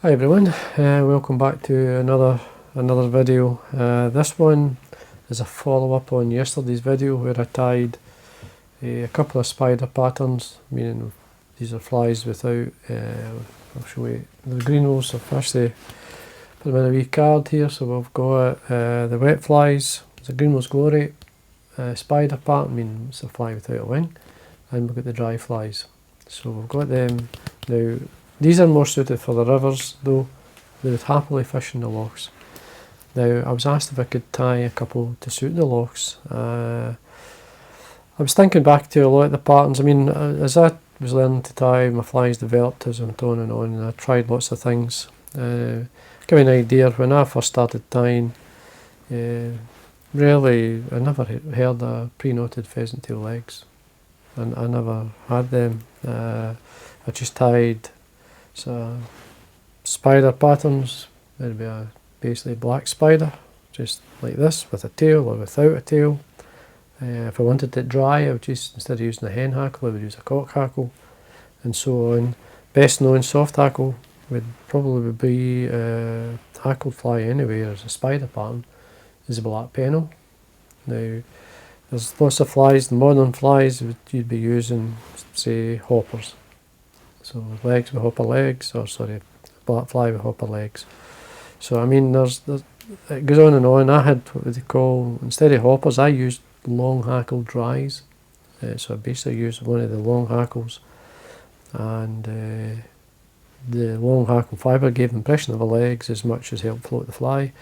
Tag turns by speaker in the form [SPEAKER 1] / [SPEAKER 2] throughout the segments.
[SPEAKER 1] Hi everyone, welcome back to another video. This one is a follow-up on yesterday's video where I tied a couple of spider patterns, meaning these are flies without, I'll show you the green ones. So firstly put them in a wee card here. So we've got the wet flies, the green one's glory, spider pattern, meaning it's a fly without a wing, and we've got the dry flies. So we've got them now. These are more suited for the rivers though. They would happily fish in the lochs. Now I was asked if I could tie a couple to suit the lochs. I was thinking back to a lot of the patterns. I mean, as I was learning to tie, my flies developed as I went on, and I tried lots of things. Give you an idea, when I first started tying, really I never heard of pre-knotted pheasant tail legs. And I never had them. I just tied spider patterns. There'd be a basically black spider, just like this, with a tail or without a tail. If I wanted it dry, I would just, instead of using a hen hackle, I would use a cock hackle, and so on. Best known soft hackle would probably be hackled fly anyway as a spider pattern, is a black pennel. Now, there's lots of flies, the modern flies you'd be using, say, hoppers. So legs with hopper legs, or sorry, black fly with hopper legs. So I mean, it goes on and on. I had what they call, instead of hoppers, I used long hackle dries. So I basically used one of the long hackles, and the long hackle fibre gave the impression of the legs as much as helped float the fly.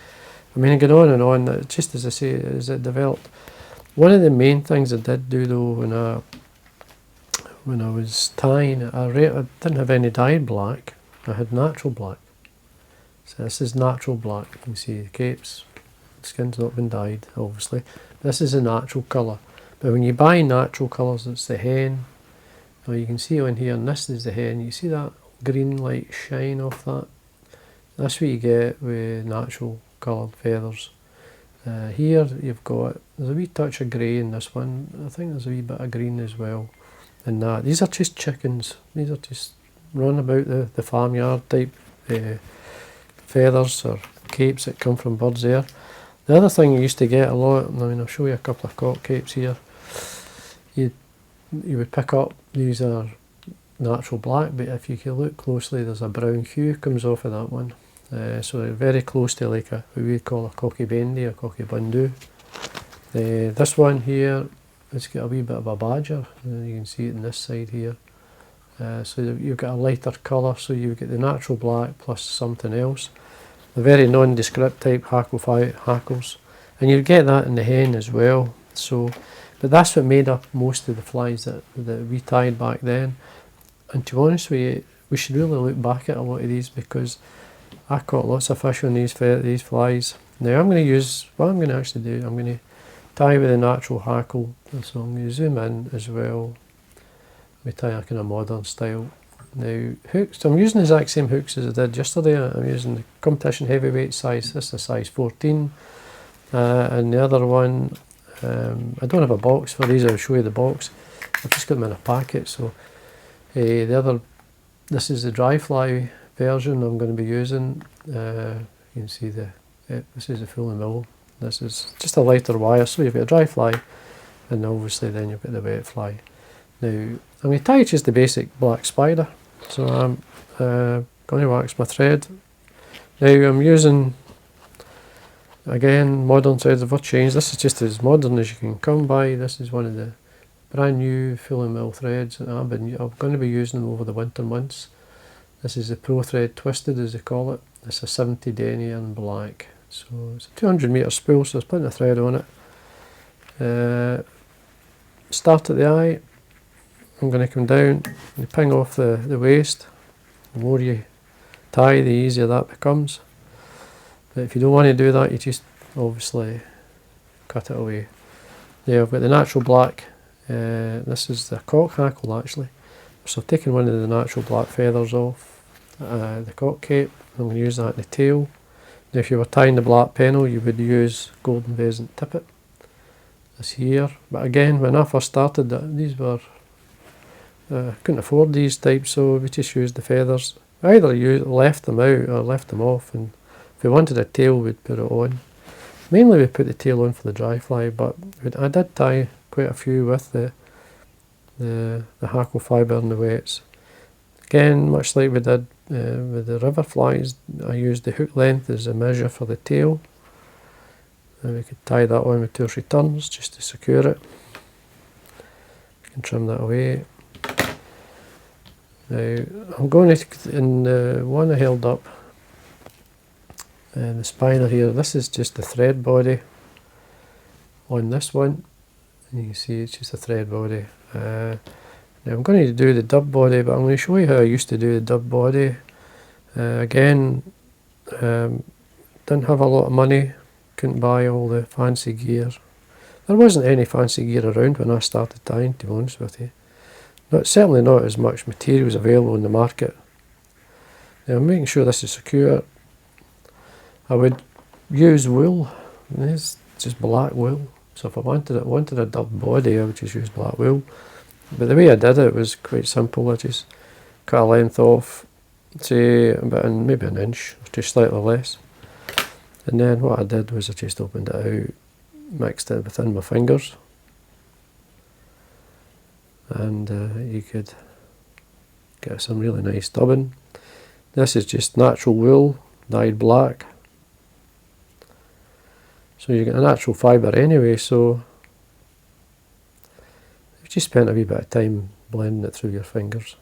[SPEAKER 1] I mean, it goes on and on. Just as I say, as it developed. One of the main things I did do though when I was tying, I didn't have any dyed black. I had natural black. So this is natural black. You can see the capes, the skin's not been dyed, obviously. This is a natural colour. But when you buy natural colours, it's the hen. Now you can see on here, and this is the hen. You see that green light shine off that? That's what you get with natural coloured feathers. Here you've got, there's a wee touch of grey in this one. I think there's a wee bit of green as well in that. These are just chickens. These are just run about the farmyard type feathers or capes that come from birds there. The other thing you used to get a lot, I mean, I'll show you a couple of cock capes here. You would pick up, these are natural black, but if you can look closely, there's a brown hue comes off of that one. So they're very close to like what we call a cocky bendy or cocky bundu. This one here, it's got a wee bit of a badger. You can see it on this side here. So you've got a lighter colour, so you get the natural black plus something else. The very nondescript type hackles, and you get that in the hen as well. So, but that's what made up most of the flies that we tied back then. And to be honest with you, we should really look back at a lot of these, because I caught lots of fish on these flies. Now I'm going to use, what I'm going to actually do, I'm going to tie with a natural hackle. So I'm going to zoom in as well. We tie a kind of modern style. Now hooks, so I'm using the exact same hooks as I did yesterday. I'm using the competition heavyweight size. This is a size 14. And the other one, I don't have a box for these. I'll show you the box. I've just got them in a packet. So this is the dry fly version I'm going to be using. You can see this is the full mill. This is just a lighter wire, so you've got a dry fly, and obviously then you've got the wet fly. Now I'm going to tie just the basic black spider, so I'm going to wax my thread. Now I'm using, again, modern threads have changed. This is just as modern as you can come by. This is one of the brand new full mill threads that I'm going to be using them over the winter months. This is the Pro Thread Twisted, as they call it. It's a 70 Denier in black. So it's a 200 metre spool, so there's plenty of thread on it. Start at the eye. I'm going to come down and ping off the waist. The more you tie, the easier that becomes. But if you don't want to do that, you just obviously cut it away. There I've got the natural black. This is the cock hackle actually. So I've taken one of the natural black feathers off the cock cape. I'm going to use that in the tail. Now if you were tying the black pennel, you would use golden pheasant tippet. This here. But again, when I first started, these were, couldn't afford these types, so we just used the feathers. I either left them out or left them off, and if we wanted a tail we'd put it on. Mainly we put the tail on for the dry fly, but I did tie quite a few with the Hackle fibre and the wets. Again, much like we did with the river flies, I used the hook length as a measure for the tail. And we could tie that on with 2 or 3 turns just to secure it. You can trim that away. Now I'm going to, in the one I held up, the spinner here, this is just the thread body on this one. And you can see it's just a thread body. Now I'm going to do the dub body, but I'm going to show you how I used to do the dub body. Again, didn't have a lot of money, couldn't buy all the fancy gear. There wasn't any fancy gear around when I started tying, to be honest with you. Certainly not as much materials available in the market. Now I'm making sure this is secure. I would use wool. It's just black wool. So if I wanted a dub body, I would just use black wool. But the way I did it was quite simple. I just cut a length off, say about maybe an inch, or just slightly less. And then what I did was I just opened it out, mixed it within my fingers, and you could get some really nice dubbing. This is just natural wool dyed black, so you get a natural fibre anyway, so you've just spent a wee bit of time blending it through your fingers.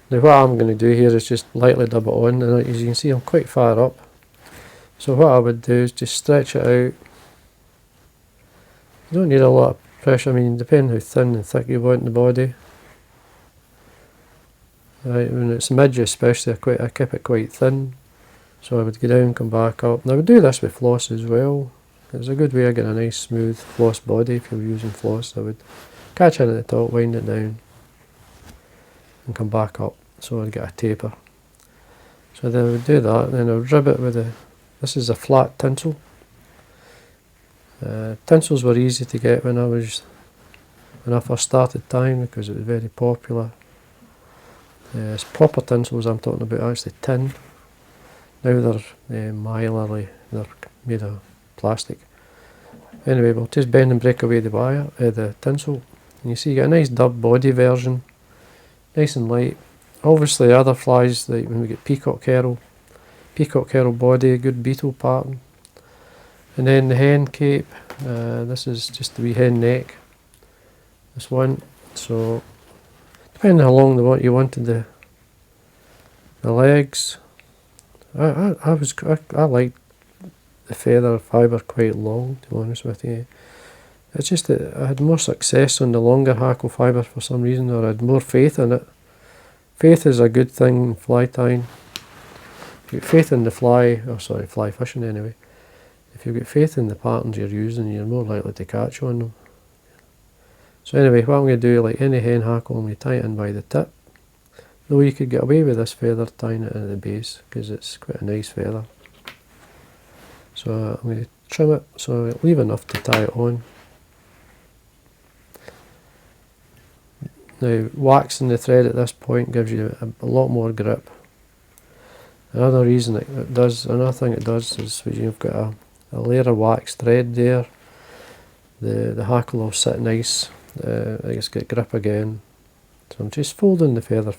[SPEAKER 1] Now what I'm going to do here is just lightly dub it on, and as you can see I'm quite far up. So what I would do is just stretch it out. You don't need a lot of pressure, I mean depending how thin and thick you want the body. Right, when it's midge especially I keep it quite thin. So I would go down, come back up. And I would do this with floss as well. It's a good way of getting a nice smooth floss body if you're using floss. I would catch in at the top, wind it down, and come back up. So I'd get a taper. So then I would do that, and then I would rib it with this is a flat tinsel. Tinsels were easy to get when I first started tying because it was very popular. It's proper tinsels I'm talking about, actually tin. Now they're mylarly, they're made of plastic. Anyway, we'll just bend and break away the tinsel. And you see you get a nice dub body version, nice and light. Obviously other flies, like when we get peacock herald body, good beetle pattern. And then the hen cape, this is just the wee hen neck, this one. So depending how long you wanted the legs. I liked the feather fibre quite long, to be honest with you. It's just that I had more success on the longer hackle fibre for some reason, or I had more faith in it. Faith is a good thing in fly tying. If you've got faith in the fly fishing anyway, if you've got faith in the patterns you're using, you're more likely to catch on them. So anyway, what I'm going to do, like any hen hackle, I'm going to tie it in by the tip. Though you could get away with this feather tying it in at the base because it's quite a nice feather. So I'm going to trim it so I leave enough to tie it on. Now waxing the thread at this point gives you a lot more grip. Another thing it does is when you've got a layer of wax thread there, the hackle will sit nice, it's got grip again. So I'm just folding the feather.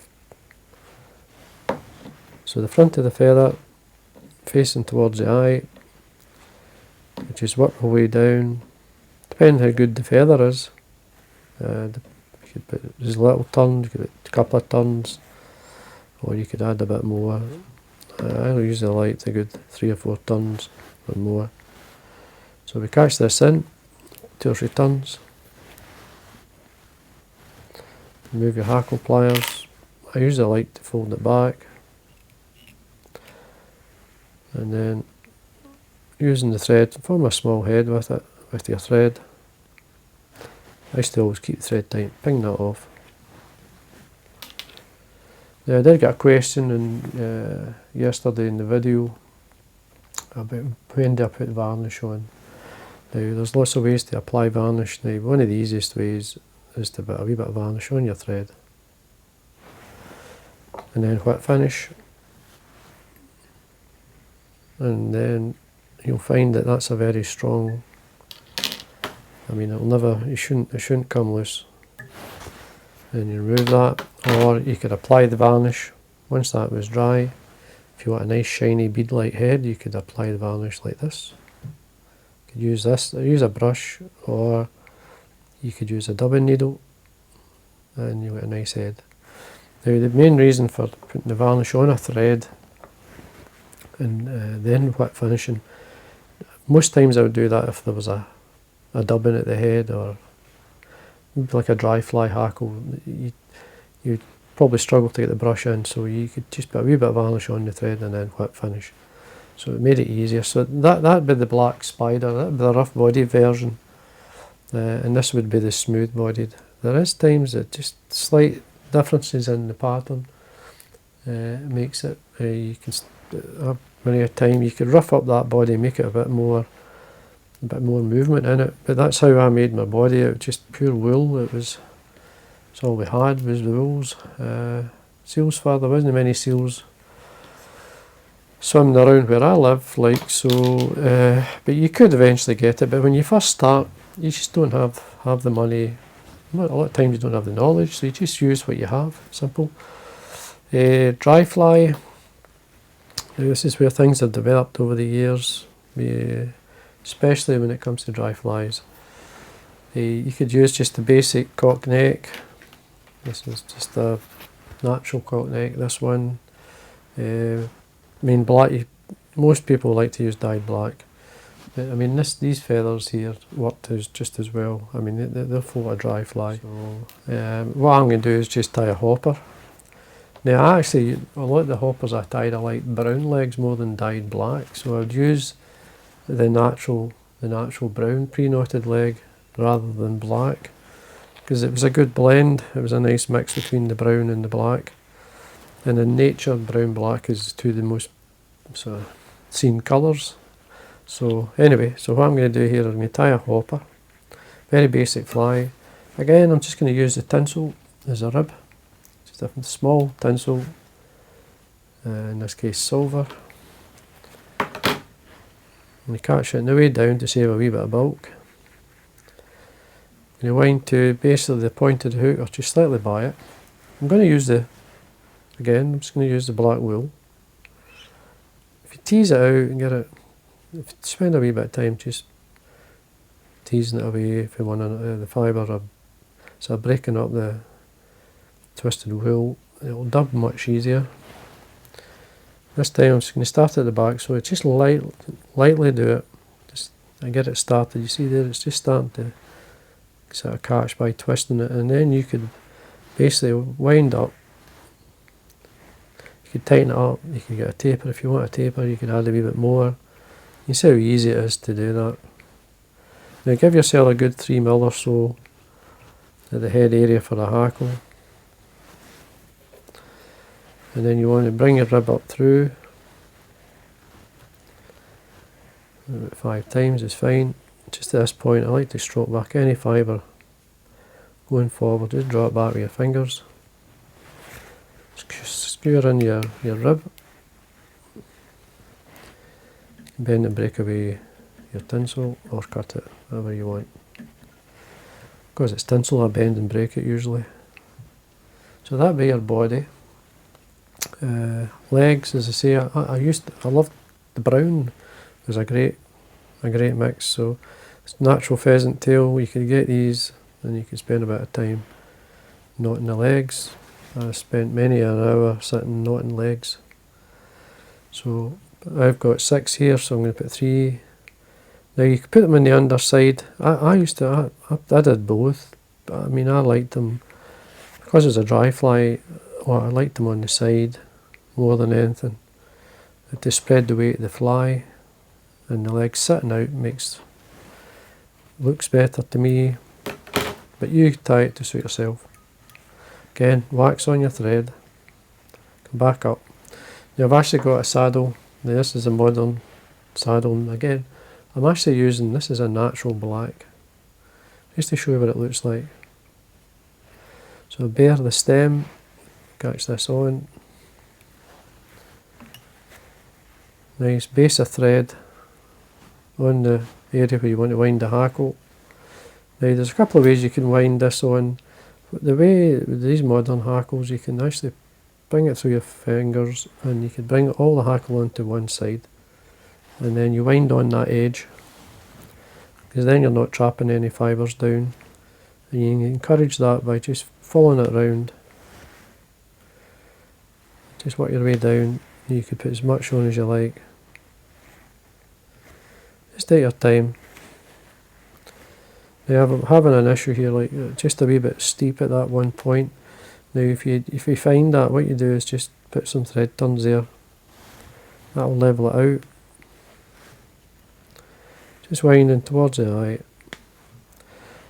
[SPEAKER 1] So the front of the feather facing towards the eye, just work my way down, depending how good the feather is. You could put just little turns, you could put a couple of turns, or you could add a bit more. I usually like a good 3 or 4 turns or more. So we catch this in, 2 or 3 turns. Move your hackle pliers. I usually like to fold it back. And then using the thread, form a small head with it, with your thread. I used to always keep the thread tight, ping that off. Now I did get a question yesterday in the video about when do I put varnish on. Now there's lots of ways to apply varnish. Now one of the easiest ways is to put a wee bit of varnish on your thread, and then wet finish, and then you'll find that that's a very strong, I mean it'll never, it shouldn't come loose. And you remove that, or you could apply the varnish once that was dry. If you want a nice shiny bead-like head, you could apply the varnish like this. You could use this, use a brush, or you could use a dubbing needle, and you've got a nice head. Now the main reason for putting the varnish on a thread and then wet finishing, most times I would do that if there was a dubbing at the head, or like a dry fly hackle. You'd probably struggle to get the brush in, so you could just put a wee bit of varnish on the thread and then wet finish. So it made it easier. So that'd be the black spider, that'd be the rough bodied version, and this would be the smooth bodied. There is times that just slight differences in the pattern makes it, you can have many a time you could rough up that body, make it a bit more movement in it. But that's how I made my body. It was just pure wool. It's all we had was the wools. Seals fur, there wasn't many seals swimming around where I live, like, so, but you could eventually get it. But when you first start, you just don't have the money. A lot of times you don't have the knowledge, so you just use what you have. Simple. Dry fly. This is where things have developed over the years, especially when it comes to dry flies. You could use just the basic cock neck. This is just a natural cock neck. This one, I mean, black. Most people like to use dyed black, but I mean these feathers here worked just as well. I mean they'll float a dry fly. So what I'm going to do is just tie a hopper. Now actually a lot of the hoppers I tied I like brown legs more than dyed black, so I would use the natural brown pre-knotted leg rather than black, because it was a good blend. It was a nice mix between the brown and the black, and in nature brown black is two of the most sort of seen colours. So anyway, so what I'm going to do here, I'm going to tie a hopper, very basic fly. Again, I'm just going to use the tinsel as a rib, just a small tinsel, in this case silver. And you catch it on the way down to save a wee bit of bulk. And you wind to basically the pointed hook, or just slightly by it. I'm going to use I'm just going to use the black wool. If you tease it out and get it, if you spend a wee bit of time just teasing it away, if you want the fibre, or so breaking up the twisted wool, it'll dub much easier. This time I'm just going to start at the back, so it's just lightly do it, just and get it started. You see there, it's just starting to sort of catch by twisting it, and then you could basically wind up. You could tighten it up, you could get a taper. If you want a taper, you could add a wee bit more. You see how easy it is to do that. Now give yourself a good 3 mil or so at the head area for a hackle. And then you want to bring your rib up through. About 5 times is fine. Just at this point I like to stroke back any fibre going forward. Just draw it back with your fingers. Skewer in your rib. Bend and break away your tinsel, or cut it, however you want. Because it's tinsel, I bend and break it usually. So that be your body. Legs, as I say, I loved the brown. It was a great mix. So it's natural pheasant tail. You could get these, and you could spend a bit of time knotting the legs. I spent many an hour sitting knotting legs. So I've got 6 here, so I'm going to put 3. Now you could put them on the underside. I did both, but I mean I liked them because it's a dry fly. Well, I liked them on the side more than anything. To spread the weight of the fly, and the legs sitting out looks better to me. But you tie it to suit yourself. Again, wax on your thread. Come back up. Now I've actually got a saddle. Now this is a modern saddle. And again, I'm actually using, this is a natural black, just to show you what it looks like. So bare the stem, catch this on. Nice base of thread on the area where you want to wind the hackle. Now there's a couple of ways you can wind this on. The way with these modern hackles, you can actually bring it through your fingers and you can bring all the hackle onto one side, and then you wind on that edge, because then you're not trapping any fibres down. And you can encourage that by just following it round. Just work your way down. You can put as much on as you like. Just take your time. Now I'm having an issue here, like just a wee bit steep at that one point. Now if you find that, what you do is just put some thread turns there. That will level it out. Just winding towards the eye.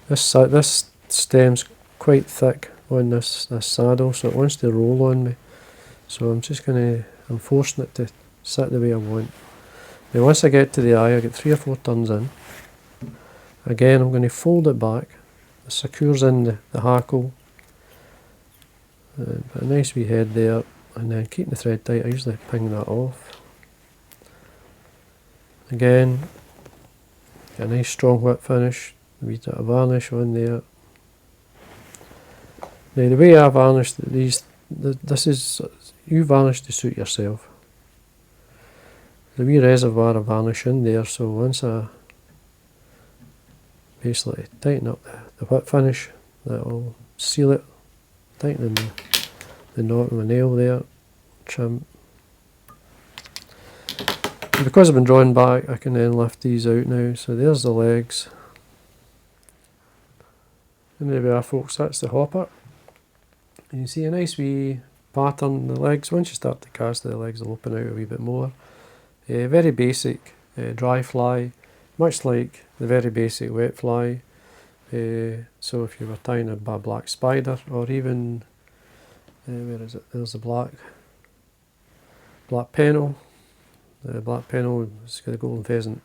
[SPEAKER 1] This stem's quite thick on this saddle, so it wants to roll on me. So I'm forcing it to sit the way I want. Now once I get to the eye, I get 3 or 4 turns in. Again, I'm going to fold it back. It secures in the hackle. Put a nice wee head there, and then keeping the thread tight. I usually ping that off. Again, get a nice strong whip finish. A wee bit of varnish on there. Now the way I varnish these, this is, you varnish to suit yourself. There's a wee reservoir of varnish in there, so once I basically tighten up the whip finish, that will seal it. Tighten the knot with my nail there, trim. And because I've been drawing back, I can then lift these out now. So there's the legs. And there we are, folks, that's the hopper. And you see a nice wee pattern. The legs, once you start to cast, the legs will open out a wee bit more. Very basic dry fly, much like the very basic wet fly. So if you were tying a black spider, or even, where is it, there's the black pennel. The black pennel has got a golden pheasant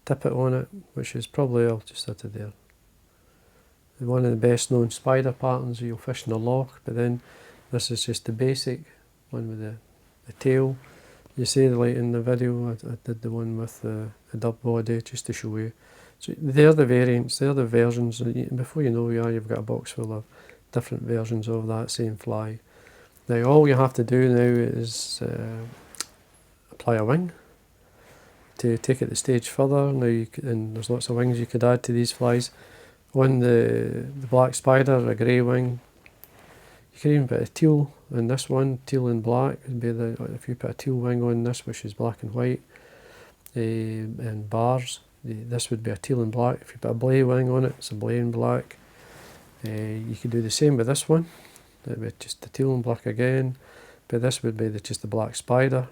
[SPEAKER 1] tippet on it, which is probably, I'll just set it there, one of the best known spider patterns you'll fish in the loch. But then this is just the basic one with the tail. You see, like in the video, I did the one with the dub body just to show you. So they're the variants, they're the versions. Before you know, you've got a box full of different versions of that same fly. Now all you have to do now is apply a wing to take it the stage further. Now and there's lots of wings you could add to these flies. On the black spider, a grey wing. You can even put a teal in this one, teal and black would be if you put a teal wing on this, which is black and white, and bars, this would be a teal and black. If you put a blay wing on it, it's a blay and black. You could do the same with this one, it would be just the teal and black again, but this would be just the black spider.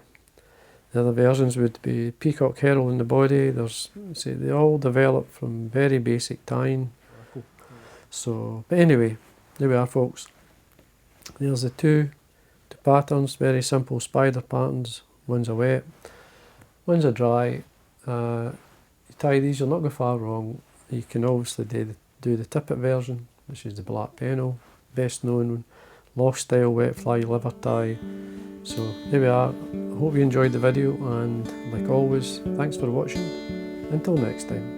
[SPEAKER 1] The other versions would be peacock herald in the body. They all develop from very basic tying. So, but anyway, there we are, folks. There's the two patterns, very simple spider patterns. One's a wet, one's a dry. You tie these, you'll not go far wrong. You can obviously do the tippet version, which is the black pennel, best known loch style wet fly liver tie. So there we are. I hope you enjoyed the video, and like always, thanks for watching. Until next time.